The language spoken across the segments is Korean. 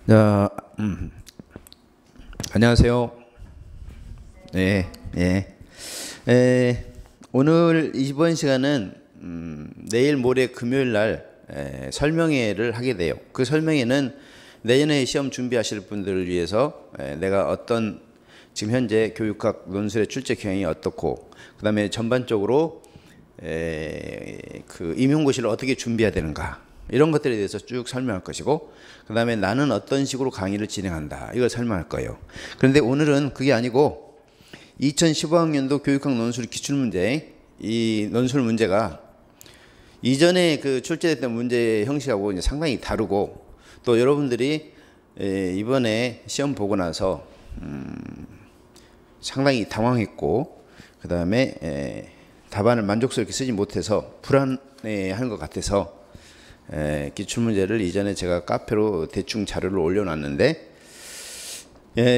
자, 안녕하세요. 네, 예. 오늘 이번 시간은 내일 모레 금요일 날 설명회를 하게 돼요. 그 설명회는 내년에 시험 준비하실 분들을 위해서 내가 어떤 지금 현재 교육학 논술의 출제 경향이 어떻고, 그 다음에 전반적으로 그 임용고시를 어떻게 준비해야 되는가, 이런 것들에 대해서 쭉 설명할 것이고, 그 다음에 나는 어떤 식으로 강의를 진행한다, 이걸 설명할 거예요. 그런데 오늘은 그게 아니고 2015학년도 교육학 논술 기출문제, 이 논술 문제가 이전에 그 출제됐던 문제 형식하고 이제 상당히 다르고, 또 여러분들이 이번에 시험 보고 나서 상당히 당황했고, 그 다음에 답안을 만족스럽게 쓰지 못해서 불안해하는 것 같아서 기출문제를 이전에 제가 카페로 대충 자료를 올려놨는데,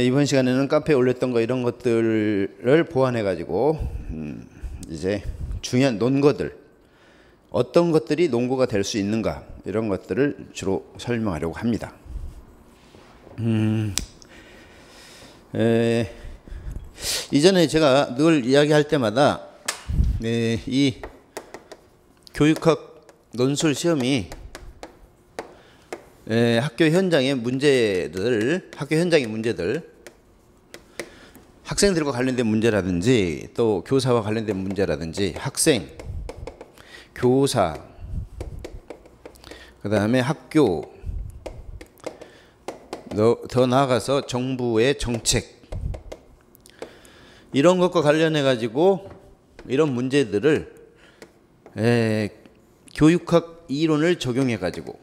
이번 시간에는 카페에 올렸던 거 이런 것들을 보완해 가지고 이제 중요한 논거들, 어떤 것들이 논거가 될 수 있는가, 이런 것들을 주로 설명하려고 합니다. 이전에 제가 늘 이야기할 때마다 이 교육학 논술 시험이 학교 현장의 문제들, 학생들과 관련된 문제라든지, 또 교사와 관련된 문제라든지, 학생, 교사, 그 다음에 학교, 더 나아가서 정부의 정책, 이런 것과 관련해 가지고 이런 문제들을 교육학 이론을 적용해 가지고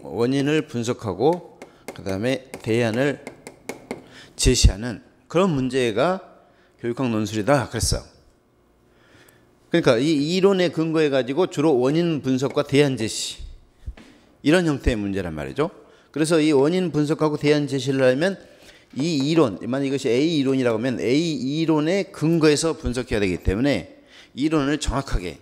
원인을 분석하고, 그 다음에 대안을 제시하는 그런 문제가 교육학 논술이다 그랬어. 그러니까 이 이론에 근거해 가지고 주로 원인 분석과 대안 제시, 이런 형태의 문제란 말이죠. 그래서 이 원인 분석하고 대안 제시를 하면 이 이론, 만약 이것이 A 이론이라고 하면 A 이론의 근거에서 분석해야 되기 때문에 이론을 정확하게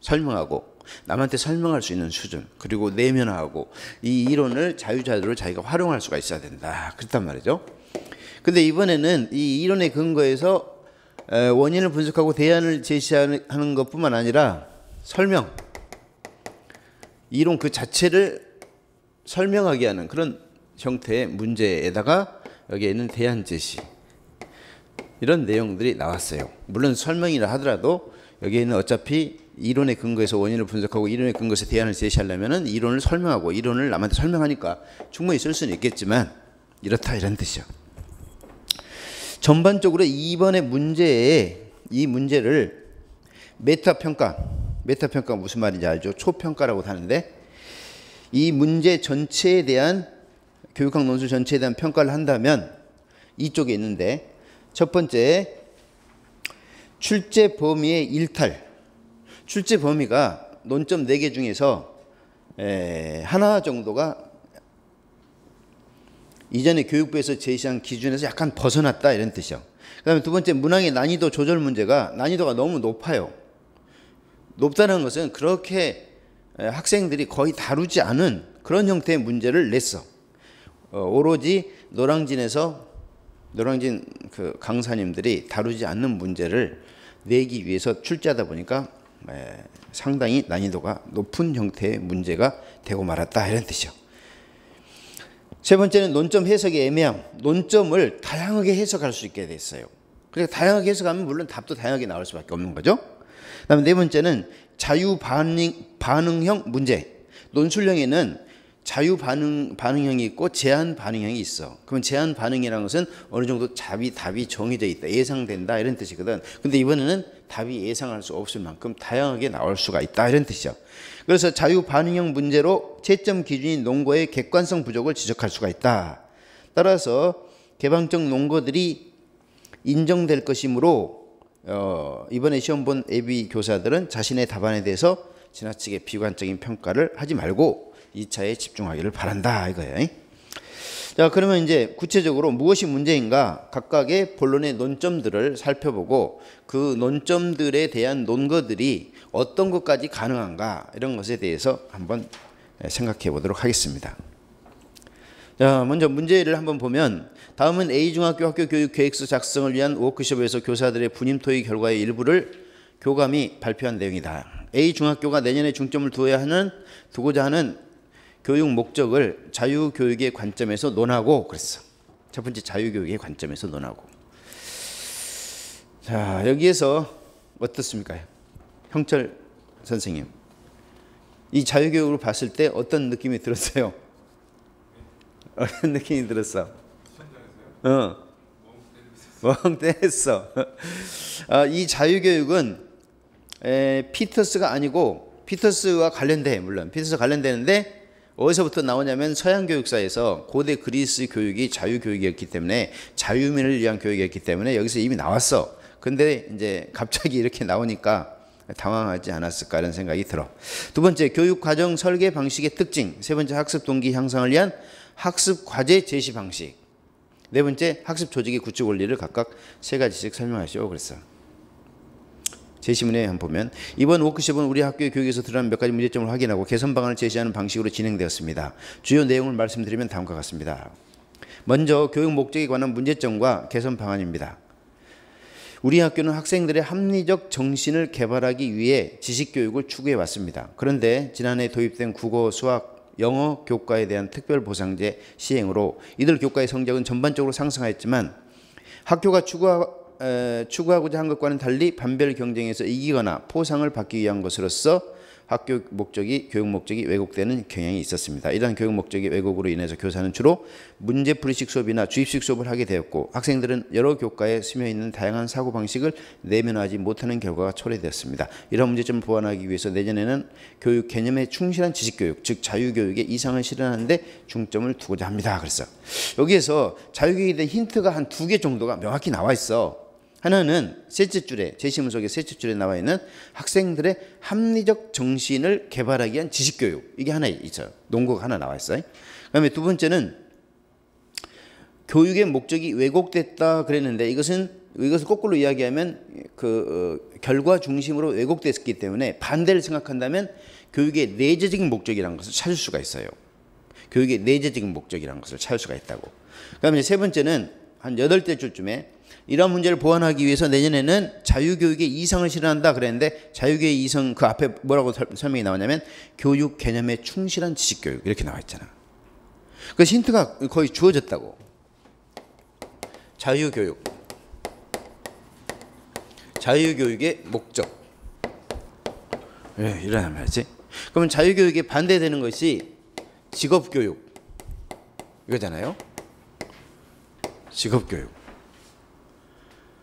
설명하고 남한테 설명할 수 있는 수준, 그리고 내면화하고 이 이론을 자유자재로 자기가 활용할 수가 있어야 된다, 그랬단 말이죠. 근데 이번에는 이 이론의 근거에서 원인을 분석하고 대안을 제시하는 것뿐만 아니라 설명, 이론 그 자체를 설명하게 하는 그런 형태의 문제에다가 여기에 있는 대안 제시, 이런 내용들이 나왔어요. 물론 설명이라 하더라도 여기에 있는 어차피 이론의 근거에서 원인을 분석하고 이론의 근거에서 대안을 제시하려면은 이론을 설명하고, 이론을 남한테 설명하니까 충분히 쓸 수는 있겠지만 이렇다, 이런 뜻이요. 전반적으로 이번에 문제에 이 문제를 메타평가 무슨 말인지 알죠? 초평가라고 하는데, 이 문제 전체에 대한, 교육학 논술 전체에 대한 평가를 한다면 이쪽에 있는데, 첫 번째 출제 범위의 일탈. 출제 범위가 논점 4개 중에서 하나 정도가 이전에 교육부에서 제시한 기준에서 약간 벗어났다, 이런 뜻이요. 그 다음에 두 번째, 문항의 난이도 조절 문제가 난이도가 너무 높아요. 높다는 것은 그렇게 학생들이 거의 다루지 않은 그런 형태의 문제를 냈어. 오로지 노량진 그 강사님들이 다루지 않는 문제를 내기 위해서 출제하다 보니까 상당히 난이도가 높은 형태의 문제가 되고 말았다, 이런 뜻이요. 세 번째는 논점 해석의 애매함. 논점을 다양하게 해석할 수 있게 됐어요. 그래서 다양하게 해석하면 물론 답도 다양하게 나올 수밖에 없는 거죠. 그다음에 네 번째는 자유 반응형 문제. 논술형에는 자유 반응형이 있고 제한 반응형이 있어. 그러면 제한 반응이라는 것은 어느 정도 답이 정해져 있다, 예상된다, 이런 뜻이거든. 근데 이번에는 답이 예상할 수 없을 만큼 다양하게 나올 수가 있다, 이런 뜻이죠. 그래서 자유 반응형 문제로 채점 기준인 논거의 객관성 부족을 지적할 수가 있다. 따라서 개방적 논거들이 인정될 것이므로 이번에 시험 본 예비 교사들은 자신의 답안에 대해서 지나치게 비관적인 평가를 하지 말고 2차에 집중하기를 바란다, 이거예요. 자, 그러면 이제 구체적으로 무엇이 문제인가, 각각의 본론의 논점들을 살펴보고 그 논점들에 대한 논거들이 어떤 것까지 가능한가 이런 것에 대해서 한번 생각해 보도록 하겠습니다. 자, 먼저 문제를 한번 보면 다음은 A중학교 학교 교육 계획서 작성을 위한 워크숍에서 교사들의 분임 토의 결과의 일부를 교감이 발표한 내용이다. A중학교가 내년에 중점을 두고자 하는 교육 목적을 자유교육의 관점에서 논하고 그랬어. 첫 번째 자유교육의 관점에서 논하고. 자, 여기에서 어떻습니까? 형철 선생님. 이 자유교육을 봤을 때 어떤 느낌이 들었어요? 어떤 느낌이 들었어? 멍 때렸어. 이 자유교육은 피터스가 아니고 피터스와 관련돼. 물론 피터스와 관련되는데 어디서부터 나오냐면 서양 교육사에서 고대 그리스 교육이 자유교육이었기 때문에 자유민을 위한 교육이었기 때문에 여기서 이미 나왔어. 근데 이제 갑자기 이렇게 나오니까 당황하지 않았을까 이런 생각이 들어. 두 번째, 교육 과정 설계 방식의 특징. 세 번째, 학습 동기 향상을 위한 학습 과제 제시 방식. 네 번째, 학습 조직의 구축 원리를 각각 세 가지씩 설명하시오 그랬어. 제시문에 한번 보면 이번 워크숍은 우리 학교의 교육에서 드러난 몇 가지 문제점을 확인하고 개선 방안을 제시하는 방식으로 진행되었습니다. 주요 내용을 말씀드리면 다음과 같습니다. 먼저 교육 목적에 관한 문제점과 개선 방안입니다. 우리 학교는 학생들의 합리적 정신을 개발하기 위해 지식교육을 추구해 왔습니다. 그런데 지난해 도입된 국어, 수학, 영어 교과에 대한 특별보상제 시행으로 이들 교과의 성적은 전반적으로 상승하였지만 학교가 추구하고자 한 것과는 달리 반별 경쟁에서 이기거나 포상을 받기 위한 것으로서 학교 목적이 교육 목적이 왜곡되는 경향이 있었습니다. 이러한 교육 목적의 왜곡으로 인해서 교사는 주로 문제풀이식 수업이나 주입식 수업을 하게 되었고 학생들은 여러 교과에 스며 있는 다양한 사고 방식을 내면화하지 못하는 결과가 초래되었습니다. 이러한 문제점을 보완하기 위해서 내년에는 교육 개념에 충실한 지식교육, 즉 자유교육의 이상을 실현하는 데 중점을 두고자 합니다. 그래서 여기에서 자유교육에 대한 힌트가 한 2개 정도가 명확히 나와 있어. 하나는 셋째 줄에, 제시문 속의 셋째 줄에 나와 있는 학생들의 합리적 정신을 개발하기 위한 지식교육. 이게 하나 있어요. 논거가 하나 나와 있어요. 그 다음에 두 번째는 교육의 목적이 왜곡됐다 그랬는데 이것을 거꾸로 이야기하면 결과 중심으로 왜곡됐기 때문에 반대를 생각한다면 교육의 내재적인 목적이라는 것을 찾을 수가 있어요. 교육의 내재적인 목적이라는 것을 찾을 수가 있다고. 그 다음에 세 번째는 한 8대 줄쯤에 이런 문제를 보완하기 위해서 내년에는 자유교육의 이상을 실현한다 그랬는데 자유교육의 이상 그 앞에 뭐라고 설명이 나오냐면 교육 개념에 충실한 지식교육 이렇게 나와 있잖아. 그 힌트가 거의 주어졌다고. 자유교육의 목적. 왜 이러나 말이지? 그러면 자유교육에 반대되는 것이 직업교육 이거잖아요. 직업교육.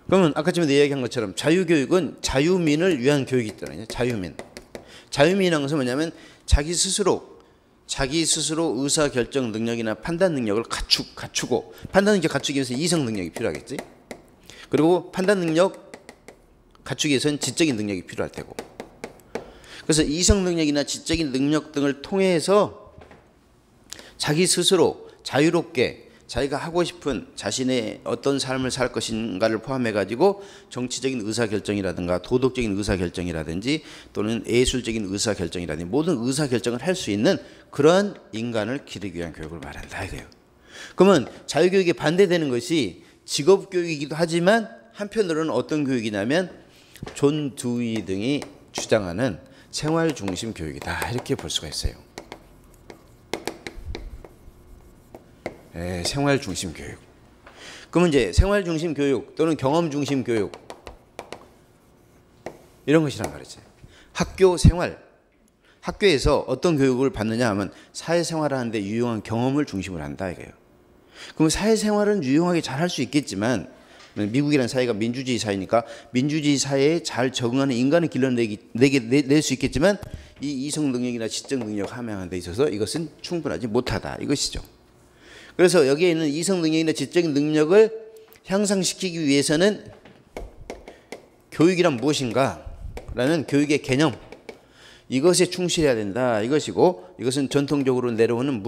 그러면 아까 전에 이야기한 것처럼 자유교육은 자유민을 위한 교육이 있잖아요. 자유민. 자유민이라는 것은 뭐냐면 자기 스스로 의사결정 능력이나 판단 능력을 갖추고 판단 능력 갖추기 위해서 이성 능력이 필요하겠지. 그리고 판단 능력 갖추기 위해서는 지적인 능력이 필요할 테고. 그래서 이성 능력이나 지적인 능력 등을 통해서 자기 스스로 자유롭게 자기가 하고 싶은 자신의 어떤 삶을 살 것인가를 포함해가지고 정치적인 의사결정이라든가 도덕적인 의사결정이라든지 또는 예술적인 의사결정이라든지 모든 의사결정을 할 수 있는 그런 인간을 기르기 위한 교육을 말한다 이거예요. 그러면 자유교육에 반대되는 것이 직업교육이기도 하지만 한편으로는 어떤 교육이냐면 존 두이 등이 주장하는 생활중심 교육이다 이렇게 볼 수가 있어요. 생활중심 교육. 그러면 이제 생활중심 교육 또는 경험중심 교육 이런 것이란 말이지. 학교 생활. 학교에서 어떤 교육을 받느냐 하면 사회생활을 하는데 유용한 경험을 중심으로 한다 이거예요. 그럼 사회생활은 유용하게 잘 할 수 있겠지만 미국이라는 사회가 민주주의 사회니까 민주주의 사회에 잘 적응하는 인간을 길러낼 수 있겠지만 이 이성 능력이나 지적 능력 함양하는 데 있어서 이것은 충분하지 못하다 이것이죠. 그래서 여기에 있는 이성 능력이나 지적인 능력을 향상시키기 위해서는 교육이란 무엇인가 라는 교육의 개념 이것에 충실해야 된다 이것이고 이것은 전통적으로 내려오는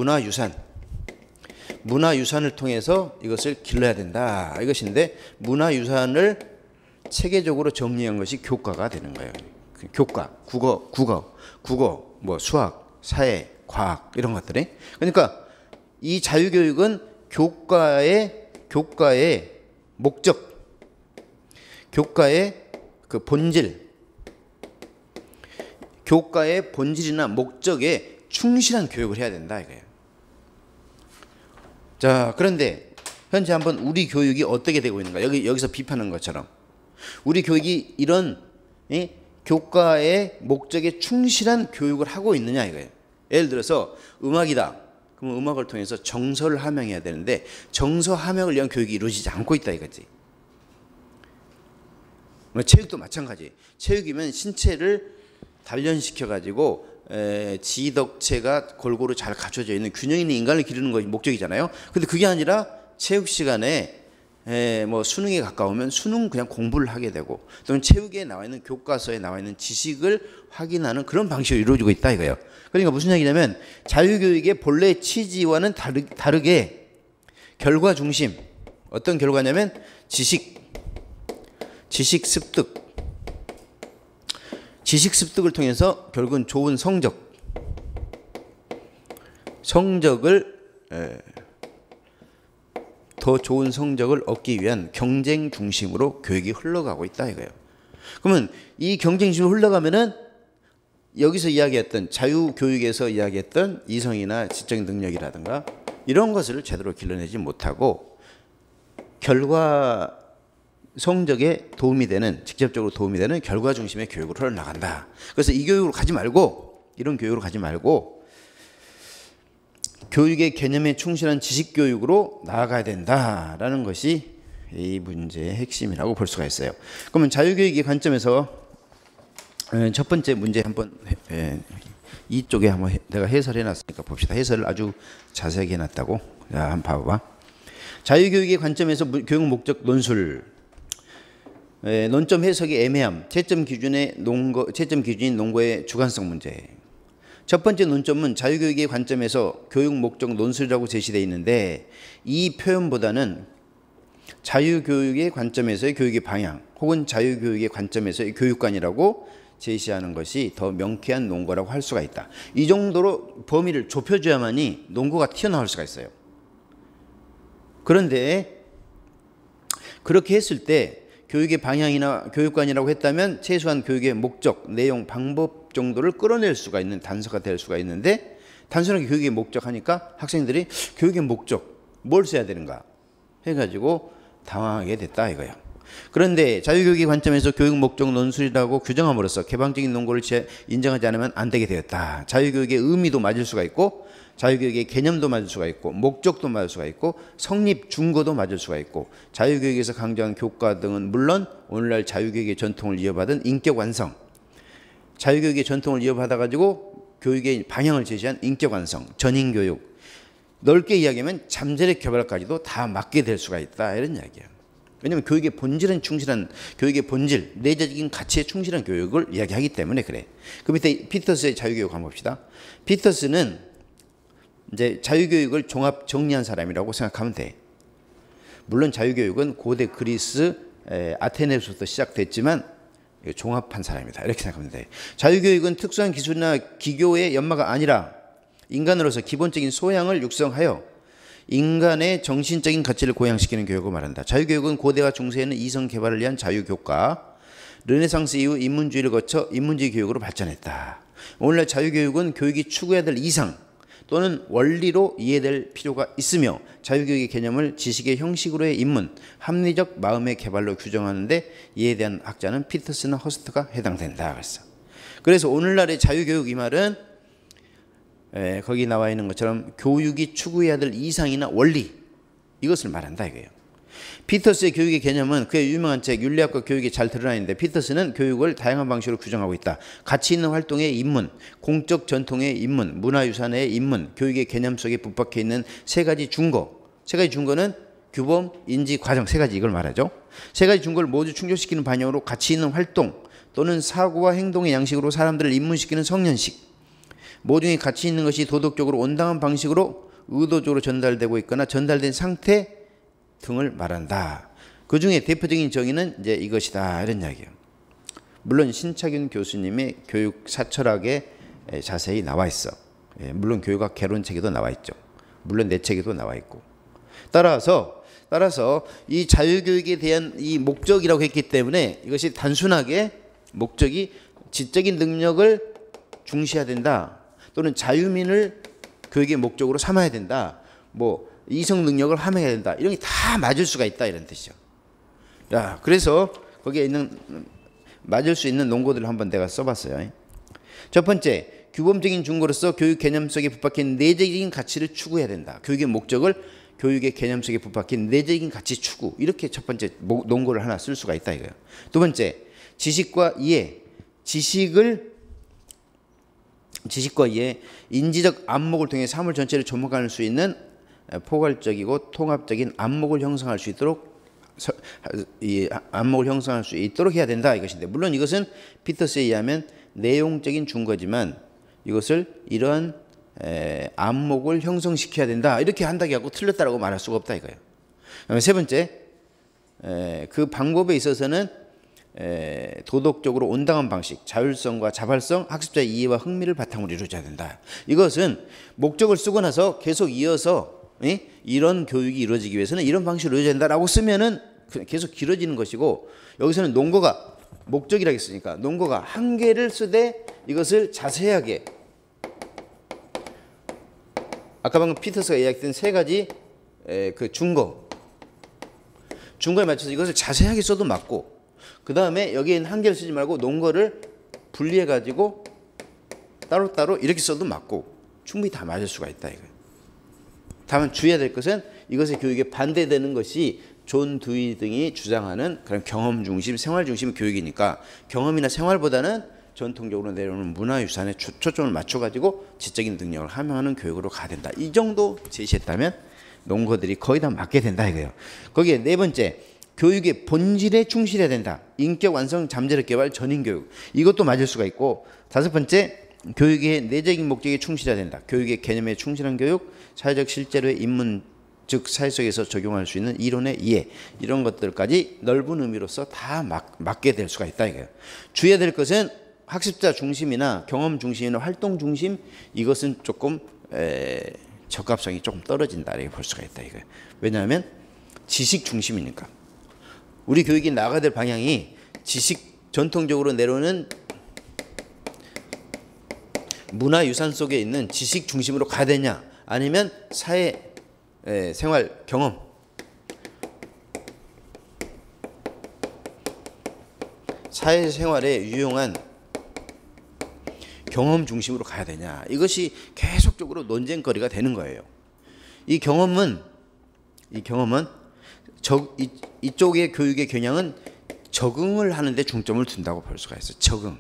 문화유산을 통해서 이것을 길러야 된다 이것인데 문화유산을 체계적으로 정리한 것이 교과가 되는 거예요. 교과, 국어, 뭐 수학, 사회, 과학 이런 것들이. 그러니까 이 자유교육은 교과의 목적, 교과의 그 본질, 교과의 본질이나 목적에 충실한 교육을 해야 된다 이거예요. 자, 그런데 현재 한번 우리 교육이 어떻게 되고 있는가? 여기서 비판한 것처럼 우리 교육이 이런 교과의 목적에 충실한 교육을 하고 있느냐 이거예요. 예를 들어서 음악이다. 그럼 음악을 통해서 정서를 함양해야 되는데 정서 함양을 위한 교육이 이루어지지 않고 있다 이거지. 체육도 마찬가지. 체육이면 신체를 단련시켜 가지고 지덕체가 골고루 잘 갖춰져 있는 균형 있는 인간을 기르는 것이 목적이잖아요. 근데 그게 아니라 체육 시간에 뭐 수능에 가까우면 수능 그냥 공부를 하게 되고 또는 체육에 나와 있는 교과서에 나와 있는 지식을 확인하는 그런 방식으로 이루어지고 있다 이거예요. 그러니까 무슨 얘기냐면 자유교육의 본래 취지와는 다르게 결과 중심, 어떤 결과냐면 지식 습득을 통해서 결국은 좋은 성적을 더 좋은 성적을 얻기 위한 경쟁 중심으로 교육이 흘러가고 있다 이거예요. 그러면 이 경쟁 중심으로 흘러가면은 여기서 이야기했던 자유교육에서 이야기했던 이성이나 지적인 능력이라든가 이런 것을 제대로 길러내지 못하고 결과 성적에 도움이 되는, 직접적으로 도움이 되는 결과 중심의 교육으로 흘러나간다. 그래서 이 교육으로 가지 말고, 이런 교육으로 가지 말고 교육의 개념에 충실한 지식교육으로 나아가야 된다라는 것이 이 문제의 핵심이라고 볼 수가 있어요. 그러면 자유교육의 관점에서 첫 번째 문제 한번 이쪽에 한번 내가 해설해 놨으니까 봅시다. 해설을 아주 자세하게 해놨다고. 자, 한번 봐봐. 자유교육의 관점에서 교육 목적 논술. 논점 해석의 애매함. 채점 기준인 논거의 주관성 문제. 첫 번째 논점은 자유교육의 관점에서 교육 목적 논술이라고 제시되어 있는데 이 표현보다는 자유교육의 관점에서의 교육의 방향 혹은 자유교육의 관점에서의 교육관이라고 제시하는 것이 더 명쾌한 논거라고 할 수가 있다. 이 정도로 범위를 좁혀줘야만이 논거가 튀어나올 수가 있어요. 그런데 그렇게 했을 때 교육의 방향이나 교육관이라고 했다면 최소한 교육의 목적, 내용, 방법 정도를 끌어낼 수가 있는 단서가 될 수가 있는데 단순하게 교육의 목적 하니까 학생들이 교육의 목적 뭘 써야 되는가 해가지고 당황하게 됐다 이거예요. 그런데 자유교육의 관점에서 교육 목적 논술이라고 규정함으로써 개방적인 논거를 인정하지 않으면 안 되게 되었다. 자유교육의 의미도 맞을 수가 있고 자유교육의 개념도 맞을 수가 있고 목적도 맞을 수가 있고 성립 준거도 맞을 수가 있고 자유교육에서 강조한 교과 등은 물론 오늘날 자유교육의 전통을 이어받은 인격 완성, 자유교육의 전통을 이어받아가지고 교육의 방향을 제시한 인격 완성, 전인교육, 넓게 이야기하면 잠재력 개발까지도 다 맞게 될 수가 있다 이런 이야기예요. 왜냐하면 교육의 본질은 충실한, 교육의 본질, 내재적인 가치에 충실한 교육을 이야기하기 때문에 그래. 그 밑에 피터스의 자유교육 한번 봅시다. 피터스는 이제 자유교육을 종합 정리한 사람이라고 생각하면 돼. 물론 자유교육은 고대 그리스 아테네로부터 시작됐지만 종합한 사람이다 이렇게 생각하면 돼. 자유교육은 특수한 기술이나 기교의 연마가 아니라 인간으로서 기본적인 소양을 육성하여 인간의 정신적인 가치를 고양시키는 교육을 말한다. 자유교육은 고대와 중세에는 이성 개발을 위한 자유교과, 르네상스 이후 인문주의를 거쳐 인문주의 교육으로 발전했다. 오늘날 자유교육은 교육이 추구해야 될 이상 또는 원리로 이해될 필요가 있으며 자유교육의 개념을 지식의 형식으로의 입문, 합리적 마음의 개발로 규정하는데 이에 대한 학자는 피터스나 허스트가 해당된다. 그래서 오늘날의 자유교육 이 말은 거기 나와 있는 것처럼 교육이 추구해야 될 이상이나 원리 이것을 말한다 이거예요. 피터스의 교육의 개념은 그의 유명한 책 윤리학과 교육이 잘 드러나 있는데 피터스는 교육을 다양한 방식으로 규정하고 있다. 가치 있는 활동의 입문, 공적 전통의 입문, 문화유산의 입문, 교육의 개념 속에 붙박혀 있는 세 가지 준거. 세 가지 준거는 규범, 인지, 과정 세 가지 이걸 말하죠. 세 가지 준거를 모두 충족시키는 방향으로 가치 있는 활동 또는 사고와 행동의 양식으로 사람들을 입문시키는 성년식, 모종의 가치 있는 것이 도덕적으로 온당한 방식으로 의도적으로 전달되고 있거나 전달된 상태 등을 말한다. 그 중에 대표적인 정의는 이제 이것이다 이런 이야기예요. 물론 신차균 교수님의 교육 사철학에 자세히 나와 있어. 물론 교육학 개론책에도 나와 있죠. 물론 내 책에도 나와 있고. 따라서 이 자유교육에 대한 이 목적이라고 했기 때문에 이것이 단순하게 목적이 지적인 능력을 중시해야 된다. 또는 자유민을 교육의 목적으로 삼아야 된다. 뭐 이성 능력을 함양해야 된다. 이런 게 다 맞을 수가 있다 이런 뜻이죠. 야, 그래서 거기에 있는 맞을 수 있는 논거들을 한번 내가 써봤어요. 첫 번째, 규범적인 중고로서 교육 개념 속에 부박힌 내재적인 가치를 추구해야 된다. 교육의 목적을 교육의 개념 속에 부박힌 내재적인 가치 추구. 이렇게 첫 번째 논거를 하나 쓸 수가 있다 이거예요. 두 번째, 지식과 이해. 지식과 이해, 인지적 안목을 통해 사물 전체를 접목할 수 있는 포괄적이고 통합적인 안목을 형성할 수 있도록 이 안목을 형성할 수 있도록 해야 된다 이것인데, 물론 이것은 피터스에 의하면 내용적인 준거지만 이것을 이런 안목을 형성시켜야 된다 이렇게 한다고 하고 틀렸다라고 말할 수가 없다 이거예요. 그다음에 세 번째, 그 방법에 있어서는 도덕적으로 온당한 방식, 자율성과 자발성, 학습자의 이해와 흥미를 바탕으로 이루어져야 된다. 이것은 목적을 쓰고 나서 계속 이어서 이런 교육이 이루어지기 위해서는 이런 방식으로 이루어져야 된다라고 쓰면은 계속 길어지는 것이고, 여기서는 논거가 목적이라고 했으니까 논거가 한 개를 쓰되 이것을 자세하게 아까 방금 피터스가 이야기했던 세 가지 그 준거에 맞춰서 이것을 자세하게 써도 맞고, 그 다음에 여기에는 한 개를 쓰지 말고 논거를 분리해 가지고 따로따로 이렇게 써도 맞고 충분히 다 맞을 수가 있다 이거예요. 다만 주의해야 될 것은 이것의 교육에 반대되는 것이 존 두이 등이 주장하는 그런 경험 중심, 생활 중심 교육이니까 경험이나 생활보다는 전통적으로 내려오는 문화유산에 초점을 맞춰가지고 지적인 능력을 함양하는 교육으로 가야 된다. 이 정도 제시했다면 논거들이 거의 다 맞게 된다 이거예요. 거기에 네 번째, 교육의 본질에 충실해야 된다. 인격 완성, 잠재력 개발, 전인 교육. 이것도 맞을 수가 있고, 다섯 번째, 교육의 내적인 목적에 충실해야 된다. 교육의 개념에 충실한 교육, 사회적 실제로의 인문, 즉 사회 속에서 적용할 수 있는 이론의 이해, 이런 것들까지 넓은 의미로서 다 맞게 될 수가 있다 이거예요. 주의해야 될 것은 학습자 중심이나 경험 중심이나 활동 중심, 이것은 조금 적합성이 조금 떨어진다 이렇게 볼 수가 있다 이거예요. 왜냐하면 지식 중심이니까. 우리 교육이 나가야 될 방향이 지식, 전통적으로 내려오는 문화유산 속에 있는 지식 중심으로 가야 되냐, 아니면 사회 생활 경험, 사회생활에 유용한 경험 중심으로 가야 되냐, 이것이 계속적으로 논쟁거리가 되는 거예요. 이 경험은 이쪽의 교육의 겨냥은 적응을 하는데 중점을 둔다고 볼 수가 있어요. 적응.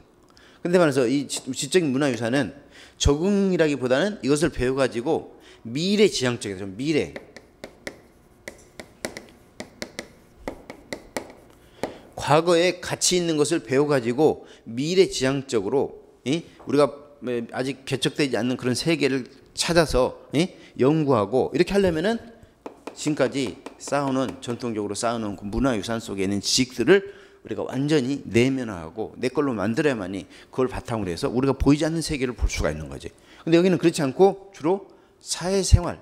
근데 말해서 이 지적인 문화유산은 적응이라기보다는 이것을 배워가지고 미래지향적이죠. 미래. 과거에 가치 있는 것을 배워가지고 미래지향적으로 우리가 아직 개척되지 않는 그런 세계를 찾아서 연구하고 이렇게 하려면은 지금까지 전통적으로 쌓아놓은 그 문화유산 속에 있는 지식들을 우리가 완전히 내면화하고 내 걸로 만들어야만이 그걸 바탕으로 해서 우리가 보이지 않는 세계를 볼 수가 있는 거지. 근데 여기는 그렇지 않고 주로 사회생활,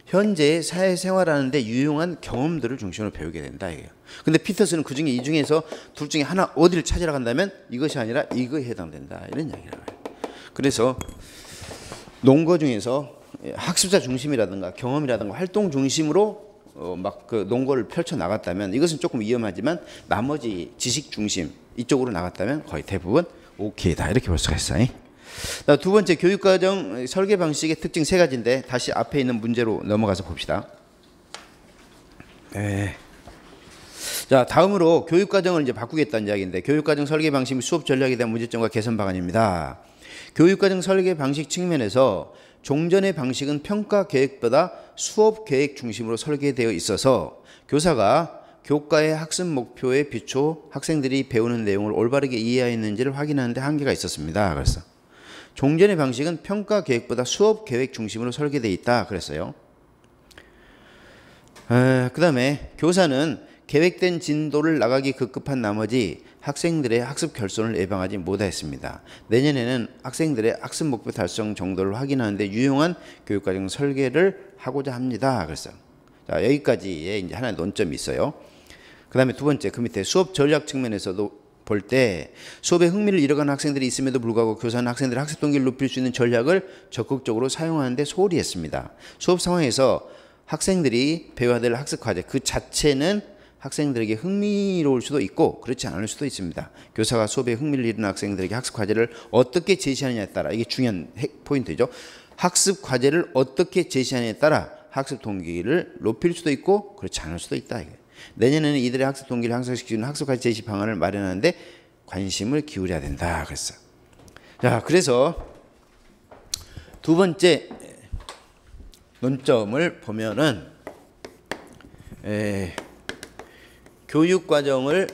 현재의 사회생활하는데 유용한 경험들을 중심으로 배우게 된다 이게요. 근데 피터스는 이 중에서 둘 중에 하나 어디를 찾으러 간다면 이것이 아니라 이거에 해당된다 이런 이야기라고 해요. 그래서 논거 중에서 학습자 중심이라든가 경험이라든가 활동 중심으로 막 그 논거를 펼쳐 나갔다면 이것은 조금 위험하지만 나머지 지식 중심 이쪽으로 나갔다면 거의 대부분 오케이다 이렇게 볼 수가 있어요. 두 번째, 교육과정 설계 방식의 특징 세 가지인데 다시 앞에 있는 문제로 넘어가서 봅시다. 자, 다음으로 교육과정을 이제 바꾸겠다는 이야기인데, 교육과정 설계 방식 및 수업 전략에 대한 문제점과 개선 방안입니다. 교육과정 설계 방식 측면에서 종전의 방식은 평가 계획보다 수업 계획 중심으로 설계되어 있어서 교사가 교과의 학습 목표에 비춰 학생들이 배우는 내용을 올바르게 이해하였는지를 확인하는 데 한계가 있었습니다. 그래서 종전의 방식은 평가 계획보다 수업 계획 중심으로 설계되어 있다 그랬어요. 그 다음에 교사는 계획된 진도를 나가기 급급한 나머지 학생들의 학습 결손을 예방하지 못하였습니다. 내년에는 학생들의 학습 목표 달성 정도를 확인하는 데 유용한 교육과정 설계를 하고자 합니다. 그랬어요. 자, 여기까지의 이제 하나의 논점이 있어요. 그 다음에 두 번째, 그 밑에 수업 전략 측면에서도 볼 때 수업에 흥미를 잃어가는 학생들이 있음에도 불구하고 교사는 학생들의 학습 동기를 높일 수 있는 전략을 적극적으로 사용하는 데 소홀히 했습니다. 수업 상황에서 학생들이 배워야 될 학습 과제 그 자체는 학생들에게 흥미로울 수도 있고 그렇지 않을 수도 있습니다. 교사가 수업에 흥미를 잃는 학생들에게 학습 과제를 어떻게 제시하느냐에 따라, 이게 중요한 포인트죠. 학습 과제를 어떻게 제시하느냐에 따라 학습 동기를 높일 수도 있고 그렇지 않을 수도 있다. 내년에는 이들의 학습 동기를 향상시키는 학습 과제 제시 방안을 마련하는데 관심을 기울여야 된다. 그랬어요. 자, 그래서 두 번째 논점을 보면은 교육과정을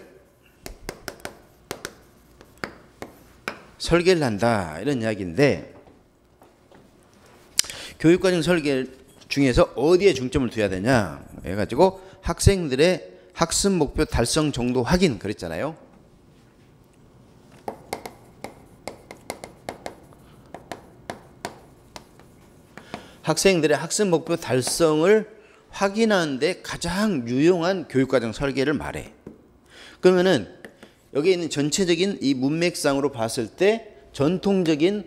설계를 한다 이런 이야기인데, 교육과정 설계 중에서 어디에 중점을 둬야 되냐 해가지고 학생들의 학습 목표 달성 정도 확인 그랬잖아요. 학생들의 학습 목표 달성을 확인하는 데 가장 유용한 교육과정 설계를 말해. 그러면은 여기에 있는 전체적인 이 문맥상으로 봤을 때 전통적인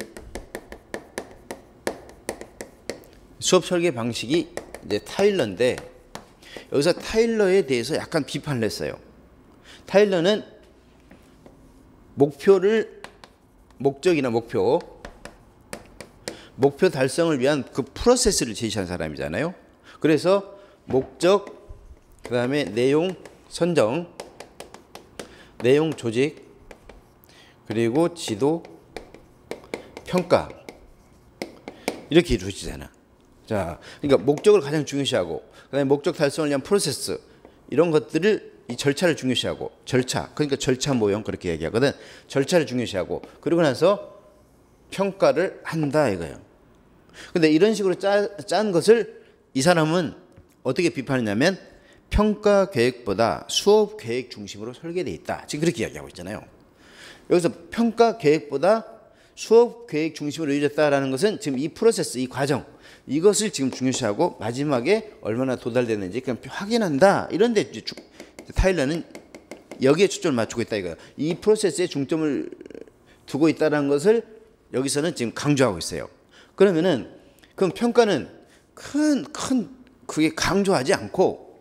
수업 설계 방식이 이제 타일러인데, 여기서 타일러에 대해서 약간 비판을 했어요. 타일러는 목적이나 목표 달성을 위한 그 프로세스를 제시한 사람이잖아요. 그래서 목적, 그 다음에 내용 선정, 내용 조직, 그리고 지도, 평가 이렇게 이루어지잖아. 자, 그러니까 목적을 가장 중요시하고, 그다음에 목적 달성을 위한 프로세스 이런 것들을, 이 절차를 중요시하고, 절차, 그러니까 절차 모형 그렇게 얘기하거든. 절차를 중요시하고, 그러고 나서 평가를 한다 이거예요. 근데 이런 식으로 짠 것을 이 사람은 어떻게 비판했냐면 평가 계획보다 수업 계획 중심으로 설계되어 있다. 지금 그렇게 이야기하고 있잖아요. 여기서 평가 계획보다 수업 계획 중심으로 이루어졌다라는 것은 지금 이 프로세스, 이 과정, 이것을 지금 중요시하고 마지막에 얼마나 도달됐는지 그냥 확인한다. 이런데 이제 타일러는 여기에 초점을 맞추고 있다 이거예요. 이 프로세스에 중점을 두고 있다는 것을 여기서는 지금 강조하고 있어요. 그러면은 그럼 평가는 크게 강조하지 않고,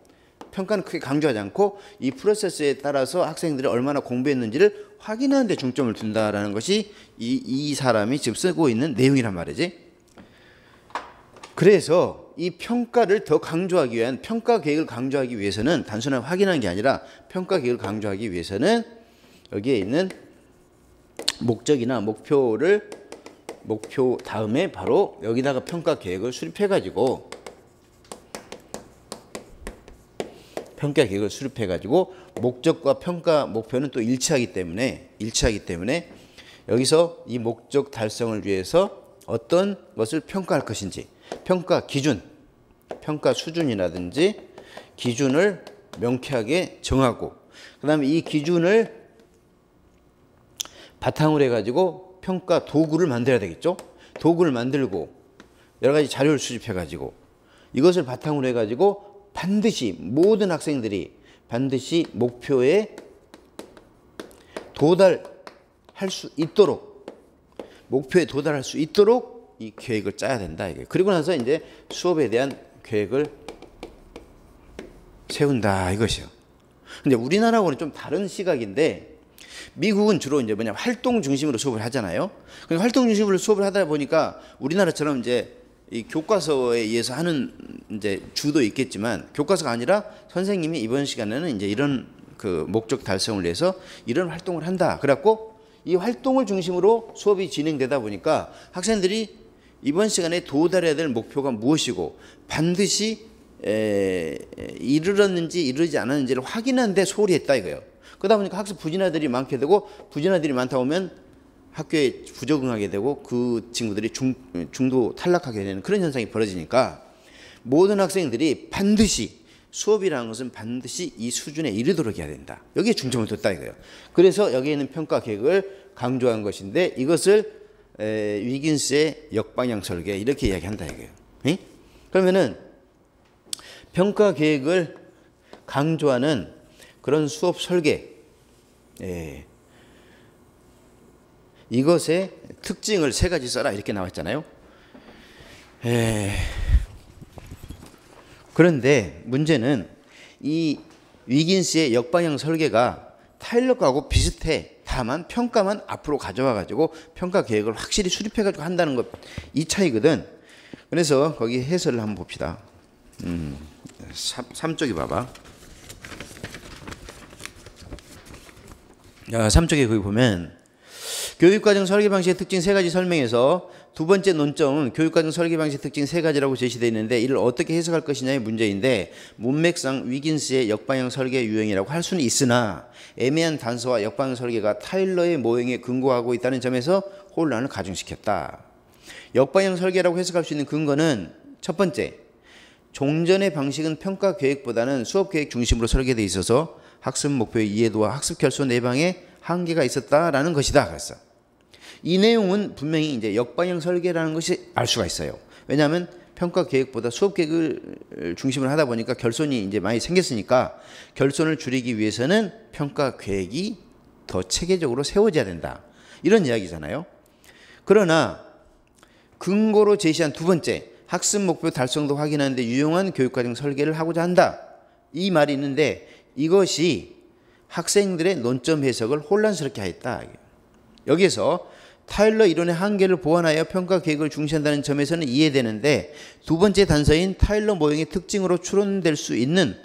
이 프로세스에 따라서 학생들이 얼마나 공부했는지를 확인하는 데 중점을 둔다라는 것이 이 사람이 지금 쓰고 있는 내용이란 말이지. 그래서 이 평가를 더 강조하기 위한, 평가 계획을 강조하기 위해서는 단순한 확인하는 게 아니라 평가 계획을 강조하기 위해서는 여기에 있는 목적이나 목표 다음에 바로 여기다가 평가 계획을 수립해가지고 목적과 평가 목표는 또 일치하기 때문에 여기서 이 목적 달성을 위해서 어떤 것을 평가할 것인지 평가 기준, 평가 수준이라든지 기준을 명쾌하게 정하고, 그 다음에 이 기준을 바탕으로 해가지고 평가 도구를 만들어야 되겠죠. 도구를 만들고 여러 가지 자료를 수집해가지고 이것을 바탕으로 해가지고 반드시 모든 학생들이 반드시 목표에 도달할 수 있도록 이 계획을 짜야 된다. 이게. 그리고 나서 이제 수업에 대한 계획을 세운다 이것이요. 근데 우리나라하고는 좀 다른 시각인데, 미국은 주로 이제 활동 중심으로 수업을 하잖아요. 그러니까 활동 중심으로 수업을 하다 보니까 우리나라처럼 이제 이 교과서에 의해서 하는 이제 주도 있겠지만, 교과서가 아니라 선생님이 이번 시간에는 이제 이런 그 목적 달성을 위해서 이런 활동을 한다. 그래갖고 이 활동을 중심으로 수업이 진행되다 보니까 학생들이 이번 시간에 도달해야 될 목표가 무엇이고 반드시 이르렀는지 이르지 않았는지를 확인하는 데 소홀히 했다 이거예요. 그러다 보니까 학습 부진아들이 많게 되고, 부진아들이 많다 보면 학교에 부적응하게 되고 그 친구들이 중도 탈락하게 되는 그런 현상이 벌어지니까 모든 학생들이 반드시 수업이라는 것은 반드시 이 수준에 이르도록 해야 된다. 여기에 중점을 뒀다 이거예요. 그래서 여기에 있는 평가 계획을 강조한 것인데 이것을 위긴스의 역방향 설계 이렇게 이야기한다 이거예요. 에? 그러면은 평가 계획을 강조하는 그런 수업 설계, 이것의 특징을 3가지 써라 이렇게 나왔잖아요. 그런데 문제는 이 위긴스의 역방향 설계가 타일러 거하고 비슷해. 다만 평가만 앞으로 가져와 가지고 평가 계획을 확실히 수립해 가지고 한다는 것, 이 차이거든. 그래서 거기 해설을 한번 봅시다. 3쪽에 봐봐. 3쪽에 거기 보면 교육과정 설계 방식의 특징 3가지 설명에서 두 번째 논점은 교육과정 설계 방식 특징 3가지라고 제시되어 있는데 이를 어떻게 해석할 것이냐의 문제인데 문맥상 위긴스의 역방향 설계 유형이라고 할 수는 있으나 애매한 단서와 역방향 설계가 타일러의 모형에 근거하고 있다는 점에서 혼란을 가중시켰다. 역방향 설계라고 해석할 수 있는 근거는 첫 번째, 종전의 방식은 평가 계획보다는 수업 계획 중심으로 설계되어 있어서 학습 목표의 이해도와 학습 결손 예방에 한계가 있었다라는 것이다. 그랬어. 이 내용은 분명히 이제 역방향 설계라는 것이 알 수가 있어요. 왜냐하면 평가 계획보다 수업 계획을 중심으로 하다 보니까 결손이 이제 많이 생겼으니까 결손을 줄이기 위해서는 평가 계획이 더 체계적으로 세워져야 된다. 이런 이야기잖아요. 그러나 근거로 제시한 두 번째, 학습 목표 달성도 확인하는 데 유용한 교육과정 설계를 하고자 한다. 이 말이 있는데 이것이 학생들의 논점 해석을 혼란스럽게 하였다. 여기에서 타일러 이론의 한계를 보완하여 평가 계획을 중시한다는 점에서는 이해되는데 두 번째 단서인 타일러 모형의 특징으로 추론될 수 있는